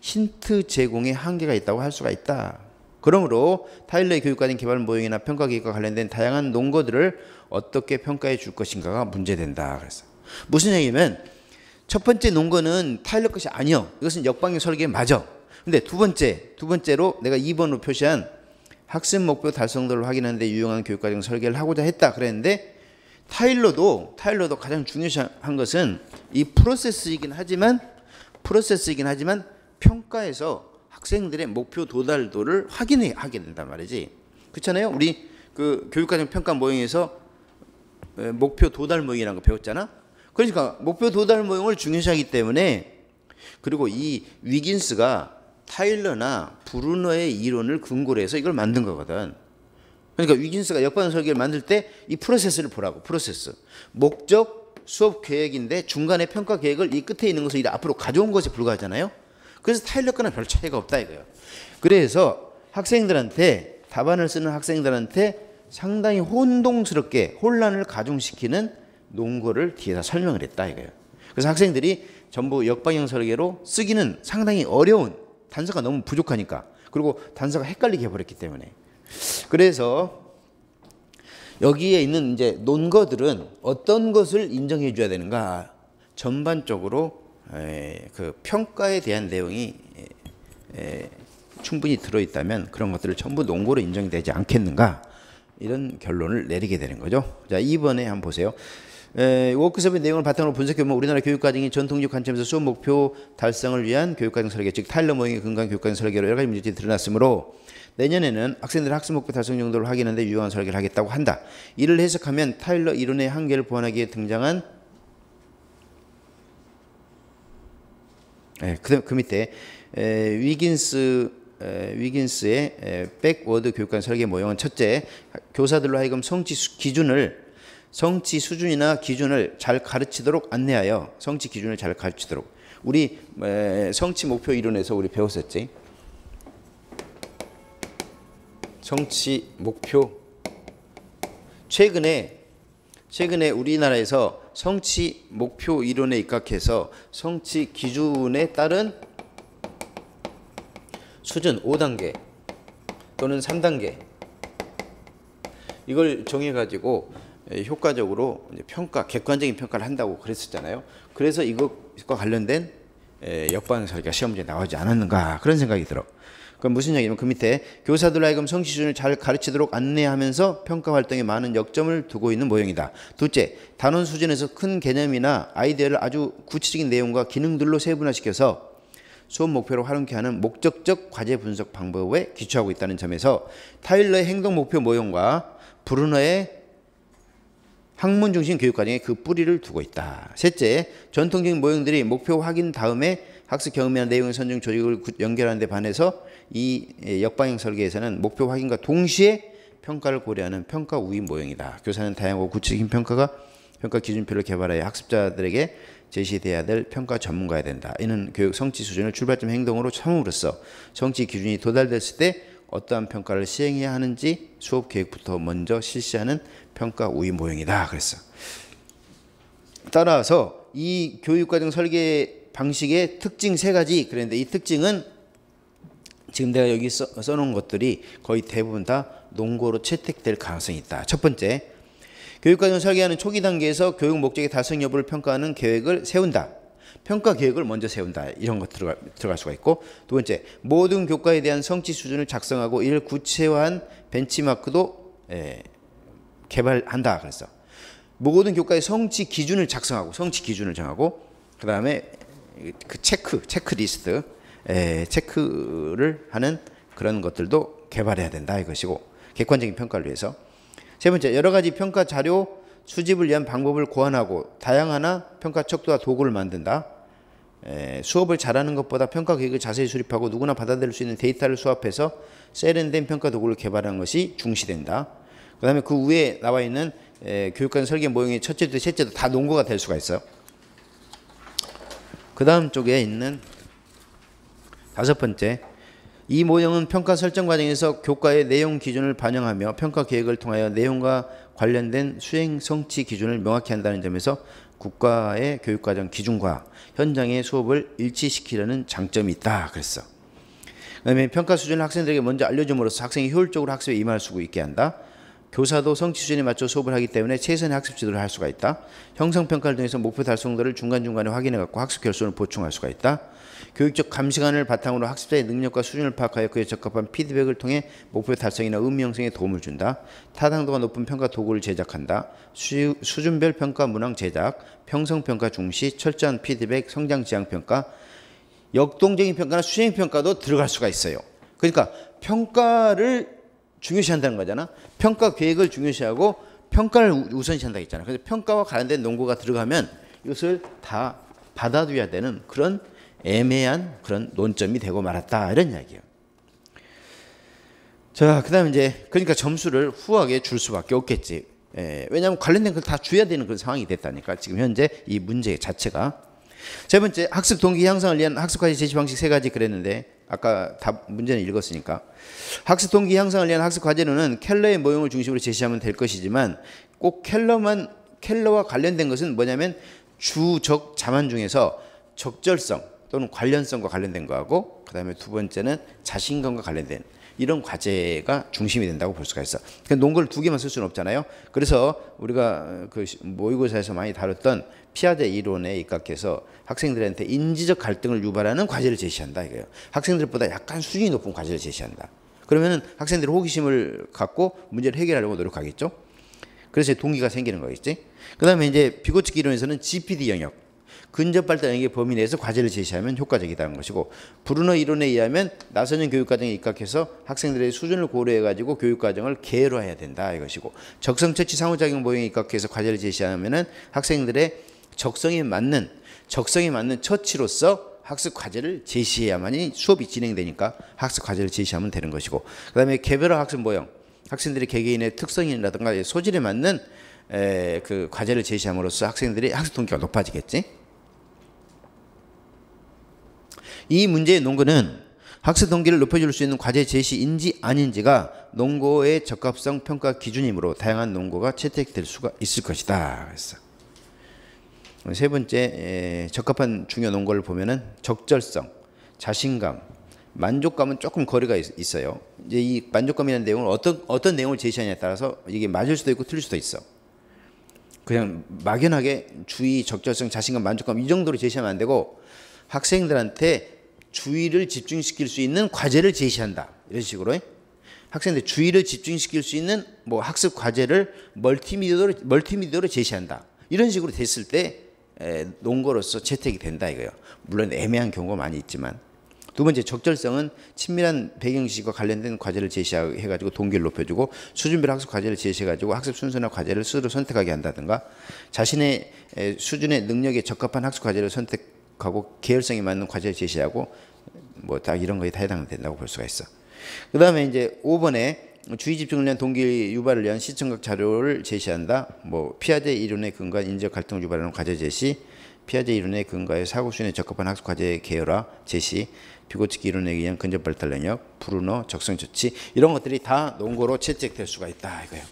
힌트 제공에 한계가 있다고 할 수가 있다. 그러므로 타일러의 교육과정 개발 모형이나 평가 계획과 관련된 다양한 논거들을 어떻게 평가해 줄 것인가가 문제된다. 그래서 무슨 얘기냐면 첫 번째 논거는 타일러 것이 아니요. 이것은 역방향 설계 맞아. 근데 두 번째로 내가 2번으로 표시한 학습 목표 달성도를 확인하는 데 유용한 교육과정 설계를 하고자 했다 그랬는데 타일러도 가장 중요한 것은 이 프로세스이긴 하지만 평가에서 학생들의 목표 도달도를 확인하게 된단 말이지. 그렇잖아요. 우리 그 교육과정 평가 모형에서 목표 도달 모형이라는 거 배웠잖아. 그러니까 목표 도달 모형을 중요시하기 때문에 그리고 이 위긴스가 타일러나 브루너의 이론을 근거로 해서 이걸 만든 거거든. 그러니까 위긴스가 역방향 설계를 만들 때 이 프로세스를 보라고. 프로세스. 목적, 수업 계획인데 중간에 평가 계획을 이 끝에 있는 것을 앞으로 가져온 것에 불과하잖아요. 그래서 타일러 거는 별 차이가 없다 이거예요. 그래서 학생들한테 답안을 쓰는 학생들한테 상당히 혼동스럽게 혼란을 가중시키는 논거를 뒤에다 설명을 했다 이거예요. 그래서 학생들이 전부 역방향 설계로 쓰기는 상당히 어려운, 단서가 너무 부족하니까, 그리고 단서가 헷갈리게 해버렸기 때문에. 그래서 여기에 있는 이제 논거들은 어떤 것을 인정해 줘야 되는가? 전반적으로 그 평가에 대한 내용이 충분히 들어있다면 그런 것들을 전부 논거로 인정되지 않겠는가? 이런 결론을 내리게 되는 거죠. 자, 2번에 한번 보세요. 워크숍의 내용을 바탕으로 분석해보면 우리나라 교육과정이 전통적 관점에서 수업 목표 달성을 위한 교육과정 설계, 즉 타일러 모형에 근거한 교육과정 설계로 여러 가지 문제점이 드러났으므로 내년에는 학생들의 학습 목표 달성 정도를 확인하는 데 유용한 설계를 하겠다고 한다. 이를 해석하면 타일러 이론의 한계를 보완하기 위해 등장한 그 밑에 위긴스의 백워드 교육과정 설계 모형은 첫째, 교사들로 하여금 성취 수준이나 기준을 잘 가르치도록 안내하여 성취 기준을 잘 가르치도록. 우리 성취 목표 이론에서 우리 배웠었지. 성취 목표. 최근에 우리나라에서 성취 목표 이론에 입각해서 성취 기준에 따른 수준 5단계 또는 3단계 이걸 정해가지고 효과적으로 이제 객관적인 평가를 한다고 그랬었잖아요. 그래서 이것과 관련된 역방향 설계가 시험 문제에 나오지 않았는가 그런 생각이 들어. 그럼 무슨 얘기냐면 그 밑에 교사들 하여금 성취 수준을 잘 가르치도록 안내하면서 평가 활동에 많은 역점을 두고 있는 모형이다. 둘째, 단원 수준에서 큰 개념이나 아이디어를 아주 구체적인 내용과 기능들로 세분화시켜서 수업 목표로 활용케 하는 목적적 과제 분석 방법에 기초하고 있다는 점에서 타일러의 행동 목표 모형과 브루너의 학문 중심 교육 과정에 그 뿌리를 두고 있다. 셋째, 전통적인 모형들이 목표 확인 다음에 학습 경험이나 내용의 선정 조직을 연결하는 데 반해서 이 역방향 설계에서는 목표 확인과 동시에 평가를 고려하는 평가 우위 모형이다. 교사는 다양하고 구체적인 평가 기준표를 개발하여 학습자들에게 제시돼야 될 평가 전문가야 된다. 이는 교육 성취 수준을 출발점 행동으로 삼음으로써 성취 기준이 도달됐을 때 어떠한 평가를 시행해야 하는지 수업 계획부터 먼저 실시하는 평가 우위 모형이다. 그랬어. 따라서 이 교육과정 설계 방식의 특징 3가지 그랬는데 이 특징은 지금 내가 여기 써놓은 것들이 거의 대부분 다 논거로 채택될 가능성이 있다. 첫 번째, 교육과정 설계하는 초기 단계에서 교육 목적의 달성 여부를 평가하는 계획을 세운다. 평가 계획을 먼저 세운다. 이런 것 들어갈 수가 있고, 두 번째, 모든 교과에 대한 성취 수준을 작성하고 이를 구체화한 벤치마크도 개발한다. 그래서 모든 교과의 성취 기준을 작성하고 성취 기준을 정하고 그 다음에 그 체크리스트 체크를 하는 그런 것들도 개발해야 된다 이것이고, 객관적인 평가를 위해서. 세 번째, 여러 가지 평가 자료 수집을 위한 방법을 고안하고 다양한 평가 척도와 도구를 만든다. 수업을 잘하는 것보다 평가 계획을 자세히 수립하고 누구나 받아들일 수 있는 데이터를 수합해서 세련된 평가 도구를 개발하는 것이 중시된다. 그 다음에 그 위에 나와 있는 교육과정 설계 모형의 첫째도 셋째도 다 논거가 될 수가 있어요. 그 다음 쪽에 있는 5번째, 이 모형은 평가 설정 과정에서 교과의 내용 기준을 반영하며 평가 계획을 통하여 내용과 관련된 수행 성취 기준을 명확히 한다는 점에서 국가의 교육과정 기준과 현장의 수업을 일치시키려는 장점이 있다. 그랬어. 그 다음에 평가 수준을 학생들에게 먼저 알려줌으로써 학생이 효율적으로 학습에 임할 수 있게 한다. 교사도 성취 수준에 맞춰 수업을 하기 때문에 최선의 학습 지도를 할 수가 있다. 형성평가를 통해서 목표 달성도를 중간중간에 확인해갖고 학습 결손을 보충할 수가 있다. 교육적 감시관을 바탕으로 학습자의 능력과 수준을 파악하여 그에 적합한 피드백을 통해 목표 달성이나 의미 형성에 도움을 준다. 타당도가 높은 평가 도구를 제작한다. 수준별 평가 문항 제작, 형성평가 중시, 철저한 피드백, 성장 지향 평가, 역동적인 평가나 수행 평가도 들어갈 수가 있어요. 그러니까 평가를 중요시한다는 거잖아. 평가 계획을 중요시하고 평가를 우선시한다 했잖아. 그래서 평가와 관련된 논거가 들어가면 이것을 다 받아들여야 되는 그런 애매한 그런 논점이 되고 말았다. 이런 이야기예요. 자, 그 다음에 이제 그러니까 점수를 후하게 줄 수밖에 없겠지. 왜냐하면 관련된 걸 다 줘야 되는 그런 상황이 됐다니까. 지금 현재 이 문제 자체가. 세 번째, 학습 동기 향상을 위한 학습 과제 제시 방식 3가지 그랬는데 아까 다 문제는 읽었으니까 학습 동기 향상을 위한 학습 과제로는 켈러의 모형을 중심으로 제시하면 될 것이지만 꼭 켈러와 관련된 것은 뭐냐면 주적 자만 중에서 적절성 또는 관련성과 관련된 거하고 그 다음에 두 번째는 자신감과 관련된 이런 과제가 중심이 된다고 볼 수가 있어. 그러니까 논거를 2개만 쓸 수는 없잖아요. 그래서 우리가 그 모의고사에서 많이 다뤘던 피아제 이론에 입각해서 학생들한테 인지적 갈등을 유발하는 과제를 제시한다 이거예요. 학생들보다 약간 수준이 높은 과제를 제시한다. 그러면은 학생들이 호기심을 갖고 문제를 해결하려고 노력하겠죠. 그래서 동기가 생기는 거겠지. 그 다음에 이제 비고치기 이론에서는 GPD 영역, 근접 발달 영역의 범위 내에서 과제를 제시하면 효과적이다는 것이고, 브루너 이론에 의하면 나선형 교육과정에 입각해서 학생들의 수준을 고려해가지고 교육과정을 계열화해야 된다 이것이고, 적성처치 상호작용 모형에 입각해서 과제를 제시하면은 학생들의 적성에 맞는 처치로서 학습 과제를 제시해야만이 수업이 진행되니까 학습 과제를 제시하면 되는 것이고, 그 다음에 개별화 학습 모형, 학생들의 개개인의 특성이라든가 소질에 맞는 그 과제를 제시함으로써 학생들의 학습 동기가 높아지겠지. 이 문제의 논거는 학습 동기를 높여줄 수 있는 과제 제시인지 아닌지가 논거의 적합성 평가 기준이므로 다양한 논거가 채택될 수가 있을 것이다. 그래서 세 번째, 적합한 중요 논거를 보면은 적절성, 자신감, 만족감은 조금 거리가 있어요. 이제 이 만족감이라는 내용을 어떤 내용을 제시하냐에 따라서 이게 맞을 수도 있고 틀릴 수도 있어. 그냥 막연하게 주의, 적절성, 자신감, 만족감 이 정도로 제시하면 안 되고 학생들한테 주의를 집중시킬 수 있는 과제를 제시한다. 이런 식으로 학생들 주의를 집중시킬 수 있는 뭐 학습 과제를 멀티미디어로 제시한다. 이런 식으로 됐을 때 논거로서 채택이 된다 이거예요. 물론 애매한 경우가 많이 있지만. 두 번째, 적절성은 친밀한 배경 지식과 관련된 과제를 제시해가지고 동기를 높여주고 수준별 학습 과제를 제시해가지고 학습 순서나 과제를 스스로 선택하게 한다든가 자신의 수준의 능력에 적합한 학습 과제를 선택하고 계열성에 맞는 과제를 제시하고 뭐 딱 이런 거에 다 해당된다고 볼 수가 있어. 그 다음에 이제 5번에 주의 집중을 위한 동기 유발을 위한 시청각 자료를 제시한다. 뭐 피아제 이론에 근거한 인지적 갈등을 유발하는 과제 제시, 피아제 이론에 근거해 사고 수준에 적합한 학습 과제 계열화 제시, 비고치키 이론에 의한 근접 발달 능력, 브루너 적성 조치 이런 것들이 다 논거로 채택될 수가 있다 이거예요.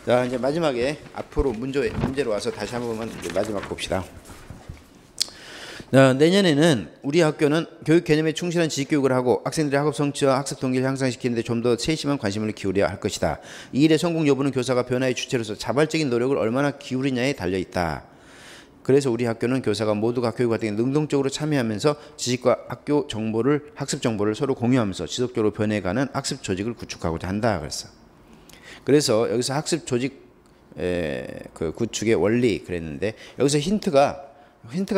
자, 이제 마지막에 앞으로 문제로 와서 다시 한번 이제 마지막 봅시다. 내년에는 우리 학교는 교육 개념에 충실한 지식 교육을 하고 학생들의 학업 성취와 학습 동기를 향상시키는 데 좀 더 세심한 관심을 기울여야 할 것이다. 이 일의 성공 여부는 교사가 변화의 주체로서 자발적인 노력을 얼마나 기울이냐에 달려 있다. 그래서 우리 학교는 교사가 모두가 교육 활동에 능동적으로 참여하면서 지식과 학습 정보를 서로 공유하면서 지속적으로 변해가는 학습 조직을 구축하고자 한다. 그래서 여기서 학습 조직 그 구축의 원리 그랬는데 여기서 힌트가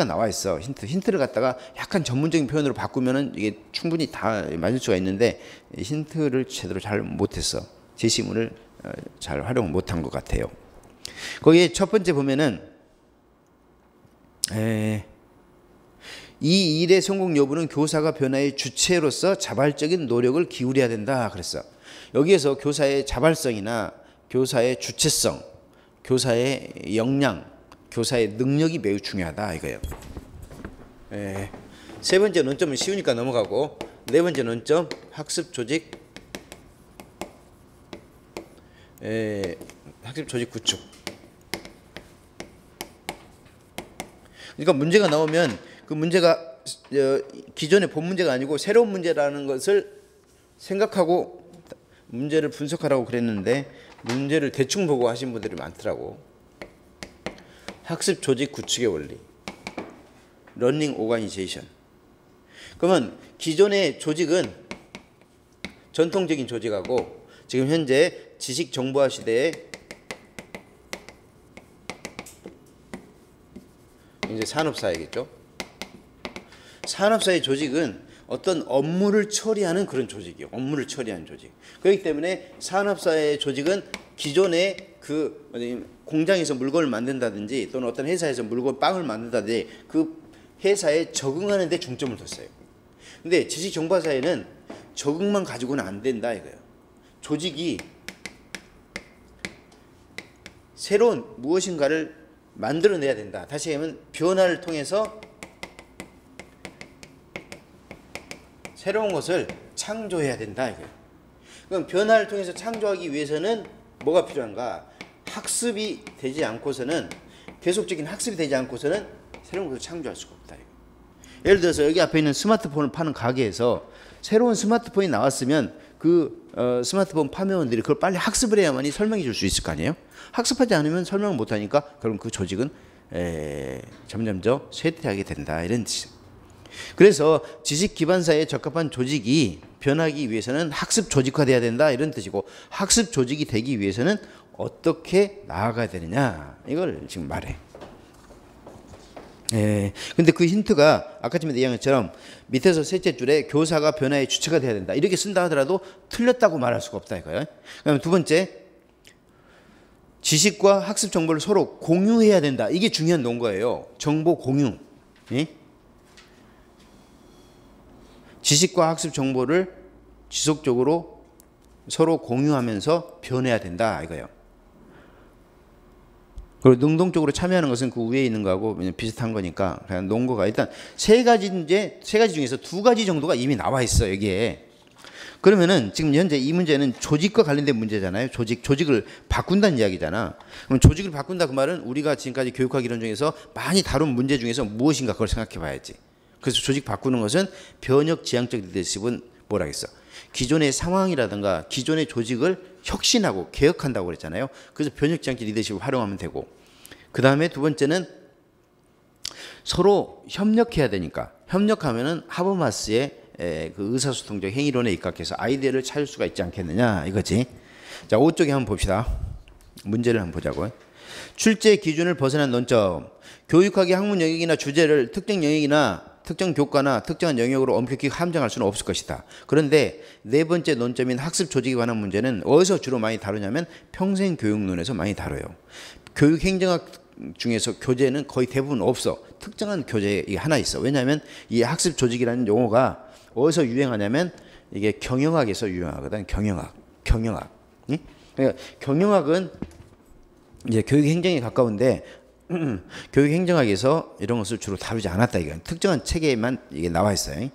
나와 있어. 힌트를 갖다가 약간 전문적인 표현으로 바꾸면은 이게 충분히 다 맞을 수가 있는데 힌트를 제대로 잘 못했어. 제시문을 잘 활용 못한 것 같아요. 거기에 첫 번째 보면은 이 일의 성공 여부는 교사가 변화의 주체로서 자발적인 노력을 기울여야 된다 그랬어. 여기에서 교사의 자발성이나 교사의 주체성, 교사의 역량, 교사의 능력이 매우 중요하다 이거예요. 세 번째 논점은 쉬우니까 넘어가고 네 번째 논점 학습 조직 구축. 그러니까 문제가 나오면 그 문제가 기존의 본 문제가 아니고 새로운 문제라는 것을 생각하고 문제를 분석하라고 그랬는데 문제를 대충 보고 하신 분들이 많더라고. 학습 조직 구축의 원리, 러닝 오가니제이션. 그러면 기존의 조직은 전통적인 조직하고 지금 현재 지식 정보화 시대에 이제 산업사회겠죠. 산업사회 조직은 어떤 업무를 처리하는 그런 조직이에요. 업무를 처리하는 조직. 그렇기 때문에 산업사회 조직은 기존의 그 공장에서 물건을 만든다든지 또는 어떤 회사에서 빵을 만든다든지 그 회사에 적응하는 데 중점을 뒀어요. 근데 지식정보사회는 적응만 가지고는 안 된다 이거예요. 조직이 새로운 무엇인가를 만들어내야 된다. 다시 하면 변화를 통해서 새로운 것을 창조해야 된다 이거예요. 그럼 변화를 통해서 창조하기 위해서는 뭐가 필요한가? 학습이 되지 않고서는 계속적인 학습이 되지 않고서는 새로운 것을 창조할 수가 없다. 예를 들어서 여기 앞에 있는 스마트폰을 파는 가게에서 새로운 스마트폰이 나왔으면 그 스마트폰 판매원들이 그걸 빨리 학습을 해야만이 설명해 줄 수 있을 거 아니에요? 학습하지 않으면 설명을 못 하니까 그럼 그 조직은 점점 더 쇠퇴하게 된다 이런 뜻이에요. 그래서 지식 기반사에 적합한 조직이 변하기 위해서는 학습 조직화돼야 된다 이런 뜻이고 학습 조직이 되기 위해서는 어떻게 나아가야 되느냐 이걸 지금 말해. 근데 그 힌트가 아까 전에 얘기한 것처럼 밑에서 셋째 줄에 교사가 변화의 주체가 돼야 된다 이렇게 쓴다 하더라도 틀렸다고 말할 수가 없다 이거예요. 그다음에 두 번째 지식과 학습 정보를 서로 공유해야 된다. 이게 중요한 논거예요. 정보 공유. 지식과 학습 정보를 지속적으로 서로 공유하면서 변해야 된다 이거예요. 그리고 능동적으로 참여하는 것은 그 위에 있는 거하고 비슷한 거니까 그냥 논거가 일단 세 가지 중에서 두 가지 정도가 이미 나와 있어 여기에. 그러면은 지금 현재 이 문제는 조직과 관련된 문제잖아요. 조직을 바꾼다는 이야기잖아. 그럼 조직을 바꾼다 그 말은 우리가 지금까지 교육학 이론 중에서 많이 다룬 문제 중에서 무엇인가 그걸 생각해 봐야지. 그래서 조직 바꾸는 것은 변혁 지향적 리더십은 뭐라겠어? 기존의 상황이라든가 기존의 조직을 혁신하고 개혁한다고 그랬잖아요. 그래서 변혁 지향적 리더십을 활용하면 되고 그 다음에 두 번째는 서로 협력해야 되니까 협력하면은 하버마스의 그 의사소통적 행위론에 입각해서 아이디어를 찾을 수가 있지 않겠느냐 이거지. 자, 5쪽에 한번 봅시다. 문제를 한번 보자고요. 출제 기준을 벗어난 논점. 교육학의 학문 영역이나 주제를 특정 영역이나 특정 교과나 특정한 영역으로 엄격히 함정할 수는 없을 것이다. 그런데 네 번째 논점인 학습 조직에 관한 문제는 어디서 주로 많이 다루냐면 평생교육론에서 많이 다뤄요. 교육행정학 중에서 교재는 거의 대부분 없어. 특정한 교재 하나 있어. 왜냐하면 이 학습 조직이라는 용어가 어디서 유행하냐면 이게 경영학에서 유행하거든. 경영학. 응? 그러니까 경영학은 이제 교육행정에 가까운데 교육행정학에서 이런 것을 주로 다루지 않았다. 이건 특정한 체계에만 이게 나와 있어요.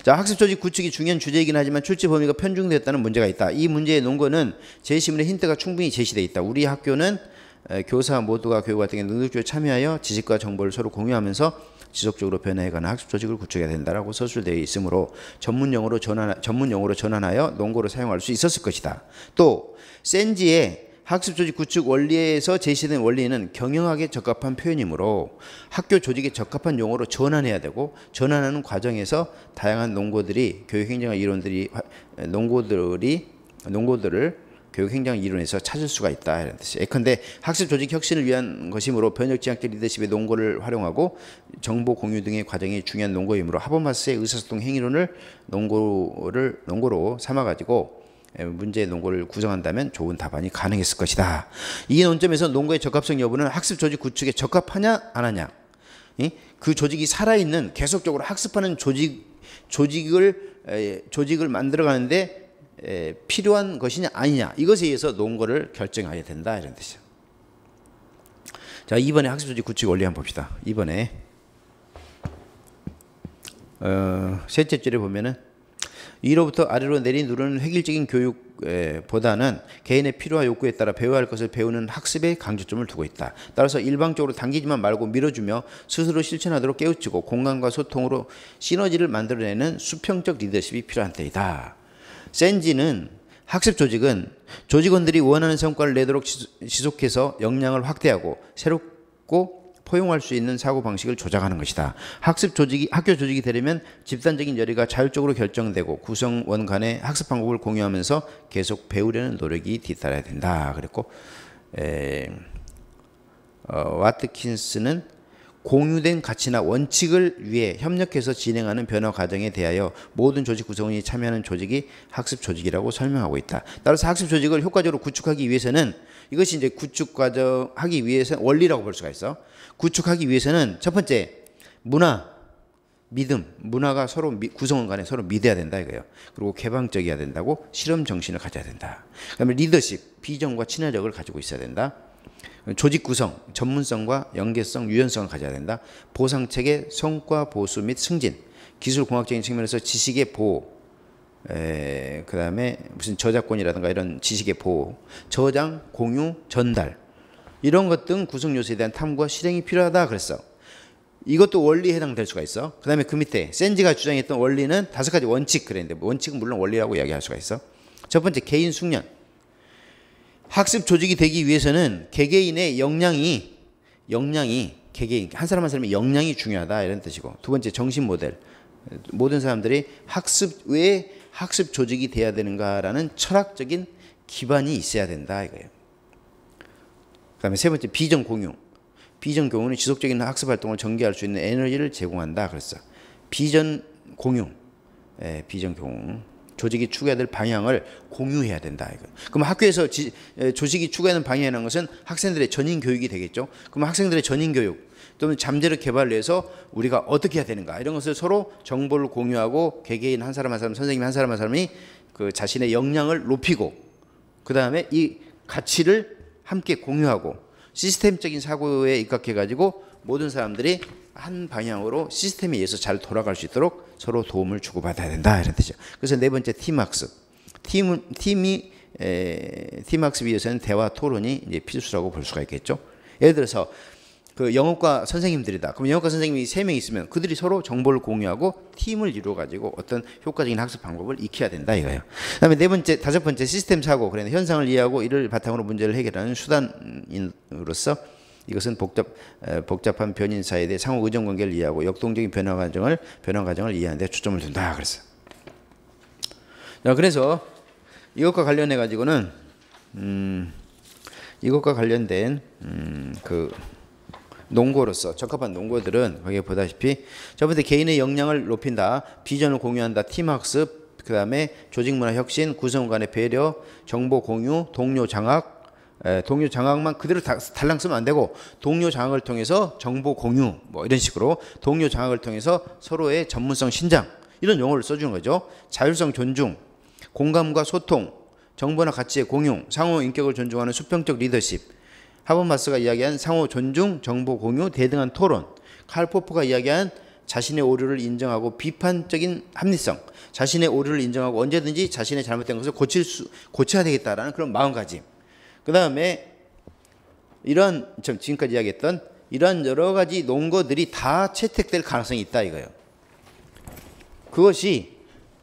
자, 학습 조직 구축이 중요한 주제이긴 하지만 출제 범위가 편중되었다는 문제가 있다. 이 문제의 논거는 제시문에 힌트가 충분히 제시되어 있다. 우리 학교는 교사 모두가 교육 활동에 능동적으로 참여하여 지식과 정보를 서로 공유하면서 지속적으로 변화해가는 학습 조직을 구축해야 된다라고 서술되어 있으므로 전문 용어로 전환하여 논거로 사용할 수 있었을 것이다. 또 센지의 학습 조직 구축 원리에서 제시된 원리는 경영학에 적합한 표현이므로 학교 조직에 적합한 용어로 전환해야 되고 전환하는 과정에서 다양한 논거들이 교육행정학 이론들이 논거들을 교육행정 이론에서 찾을 수가 있다 이런 뜻이에요. 예컨대 학습 조직 혁신을 위한 것이므로 변혁 지향적 리더십의 논거를 활용하고 정보 공유 등의 과정이 중요한 논거이므로 하버마스의 의사소통 행위론을 논거로 삼아가지고 문제의 논거를 구성한다면 좋은 답안이 가능했을 것이다. 이 논점에서 논거의 적합성 여부는 학습 조직 구축에 적합하냐 안 하냐, 그 조직이 살아있는 계속적으로 학습하는 조직을 만들어가는데 필요한 것이냐 아니냐, 이것에 의해서 논거를 결정해야 된다 이런 뜻이죠. 자, 이번에 학습 조직 구축 원리 한번 봅시다. 이번에 셋째 줄에 보면은 위로부터 아래로 내리 누르는 획일적인 교육보다는 개인의 필요와 욕구에 따라 배워야 할 것을 배우는 학습에 강조점을 두고 있다. 따라서 일방적으로 당기지만 말고 밀어주며 스스로 실천하도록 깨우치고 공감과 소통으로 시너지를 만들어내는 수평적 리더십이 필요한 때이다. 센지는 학습 조직은 조직원들이 원하는 성과를 내도록 지속해서 역량을 확대하고 새롭고 포용할 수 있는 사고방식을 조작하는 것이다. 학교 조직이 되려면 집단적인 열의가 자율적으로 결정되고 구성원 간의 학습 방법을 공유하면서 계속 배우려는 노력이 뒤따라야 된다. 그랬고 와트킨스는 공유된 가치나 원칙을 위해 협력해서 진행하는 변화 과정에 대하여 모든 조직 구성원이 참여하는 조직이 학습 조직이라고 설명하고 있다. 따라서 학습 조직을 효과적으로 구축하기 위해서는, 이것이 이제 구축 과정 하기 위해서 원리라고 볼 수가 있어. 구축하기 위해서는 첫 번째 문화, 믿음, 문화가 서로 구성원 간에 서로 믿어야 된다 이거예요. 그리고 개방적이어야 된다고, 실험 정신을 가져야 된다. 그다음에 리더십, 비전과 친화력을 가지고 있어야 된다. 조직 구성, 전문성과 연계성, 유연성을 가져야 된다. 보상체계, 성과 보수 및 승진, 기술 공학적인 측면에서 지식의 보호, 그 다음에 무슨 저작권이라든가 이런 지식의 보호, 저장, 공유, 전달, 이런 것 등 구성 요소에 대한 탐구와 실행이 필요하다 그랬어. 이것도 원리에 해당될 수가 있어. 그 다음에 그 밑에 센지가 주장했던 원리는 5가지 원칙 그랬는데, 원칙은 물론 원리라고 이야기할 수가 있어. 첫 번째, 개인 숙련. 학습 조직이 되기 위해서는 개개인의 역량이 개개인 한 사람 한 사람의 역량이 중요하다 이런 뜻이고, 두 번째 정신 모델. 모든 사람들이 왜 학습 조직이 돼야 되는가라는 철학적인 기반이 있어야 된다 이거예요. 그다음에 세 번째, 비전 공유. 비전 공유는 지속적인 학습 활동을 전개할 수 있는 에너지를 제공한다 그랬어. 비전 공유, 비전 공유. 조직이 추구해야 될 방향을 공유해야 된다. 이거. 그럼 학교에서 조직이 추구하는 방향이라는 것은 학생들의 전인 교육이 되겠죠. 그럼 학생들의 전인 교육 또는 잠재력 개발을 위해서 우리가 어떻게 해야 되는가, 이런 것을 서로 정보를 공유하고 개개인 한 사람 한 사람, 선생님 한 사람 한 사람이 그 자신의 역량을 높이고, 그 다음에 이 가치를 함께 공유하고 시스템적인 사고에 입각해가지고 모든 사람들이 한 방향으로 시스템에 의해서 잘 돌아갈 수 있도록 서로 도움을 주고받아야 된다 이런 뜻이죠. 그래서 네 번째, 팀학습. 팀학습 위해서는 대화 토론이 이제 필수라고 볼 수가 있겠죠. 예를 들어서 그 영어과 선생님들이다. 그럼 영어과 선생님이 3명 있으면 그들이 서로 정보를 공유하고 팀을 이루어 가지고 어떤 효과적인 학습 방법을 익혀야 된다 이거예요. 그다음에 다섯 번째, 시스템 사고. 그러니까 현상을 이해하고 이를 바탕으로 문제를 해결하는 수단으로서 이것은 복잡한 변인 사이에 대해 상호 의존 관계를 이해하고 역동적인 변화 과정을 이해하는 데 초점을 둔다 그랬어요. 자, 그래서 이것과 관련해 가지고는 이것과 관련된 그 농고로서 적합한 농고들은 거기에 보다시피 첫 번째 개인의 역량을 높인다, 비전을 공유한다, 팀학습, 그 다음에 조직문화 혁신, 구성원 간의 배려, 정보 공유, 동료 장악. 동료 장악만 그대로 달랑 쓰면 안 되고 동료 장악을 통해서 정보 공유 뭐 이런 식으로 동료 장악을 통해서 서로의 전문성 신장 이런 용어를 써주는 거죠. 자율성 존중, 공감과 소통, 정보나 가치의 공유, 상호 인격을 존중하는 수평적 리더십, 하버마스가 이야기한 상호 존중, 정보 공유, 대등한 토론, 칼 포프가 이야기한 자신의 오류를 인정하고 비판적인 합리성, 자신의 오류를 인정하고 언제든지 자신의 잘못된 것을 고쳐야 되겠다라는 그런 마음가짐. 그 다음에 이런 지금까지 이야기했던 이런 여러 가지 논거들이 다 채택될 가능성이 있다 이거예요. 그것이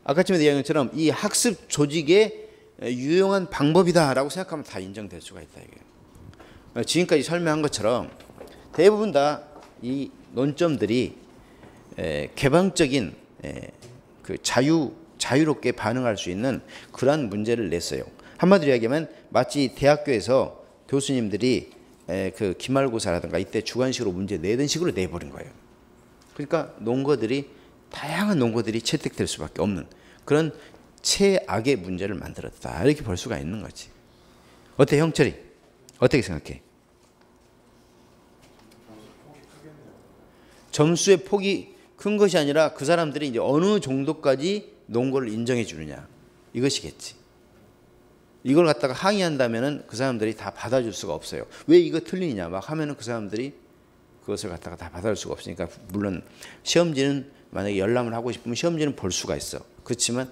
아까 전에 이야기한 것처럼 이 학습 조직의 유용한 방법이다라고 생각하면 다 인정될 수가 있다 이거예요. 지금까지 설명한 것처럼 대부분 다 이 논점들이 개방적인 그 자유롭게 반응할 수 있는 그러한 문제를 냈어요. 한마디로 이야기하면 마치 대학교에서 교수님들이 그 기말고사라든가 이때 주관식으로 문제 내던 식으로 내버린 거예요. 그러니까 논거들이 다양한 논거들이 채택될 수밖에 없는 그런 최악의 문제를 만들었다 이렇게 볼 수가 있는 거지. 어때 형철이? 어떻게 생각해? 점수의 폭이 큰 것이 아니라 그 사람들이 이제 어느 정도까지 논거를 인정해 주느냐 이것이겠지. 이걸 갖다가 항의한다면은 그 사람들이 다 받아줄 수가 없어요. 왜 이거 틀리냐 막 하면은 그 사람들이 그것을 갖다가 다 받아줄 수가 없으니까 물론 시험지는 만약에 열람을 하고 싶으면 시험지는 볼 수가 있어. 그렇지만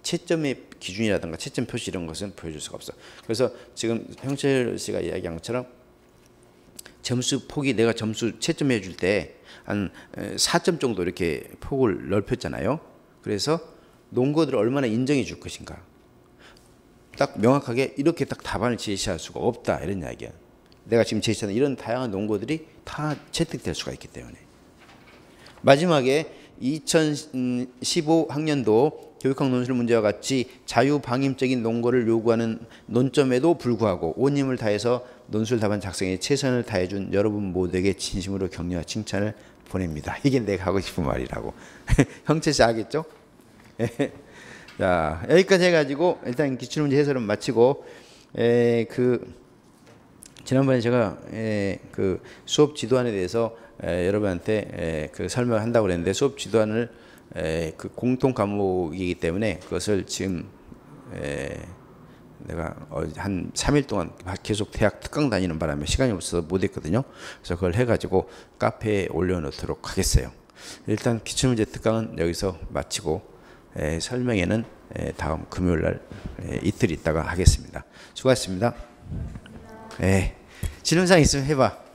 채점의 기준이라든가 채점 표시 이런 것은 보여줄 수가 없어. 그래서 지금 형철 씨가 이야기한 것처럼 점수 폭이 내가 점수 채점해 줄 때 한 4점 정도 이렇게 폭을 넓혔잖아요. 그래서 논거들을 얼마나 인정해 줄 것인가. 딱 명확하게 이렇게 딱 답안을 제시할 수가 없다 이런 이야기야. 내가 지금 제시하는 이런 다양한 논거들이 다 채택될 수가 있기 때문에. 마지막에 2015 학년도 교육학 논술 문제와 같이 자유방임적인 논거를 요구하는 논점에도 불구하고 온 힘을 다해서 논술 답안 작성에 최선을 다해준 여러분 모두에게 진심으로 격려와 칭찬을 보냅니다. 이게 내가 하고 싶은 말이라고. 형철 씨 알겠죠? 자, 여기까지 해가지고 일단 기출문제 해설은 마치고 지난번에 제가 그 수업 지도안에 대해서 여러분한테 그 설명을 한다고 그랬는데 수업 지도안을 그 공통 과목이기 때문에 그것을 지금 내가 한 3일 동안 계속 대학 특강 다니는 바람에 시간이 없어서 못했거든요. 그래서 그걸 해가지고 카페에 올려놓도록 하겠어요. 일단 기출문제 특강은 여기서 마치고 설명회는 다음 금요일날 이틀 있다가 하겠습니다. 수고하셨습니다. 질문사항 있으면 해봐.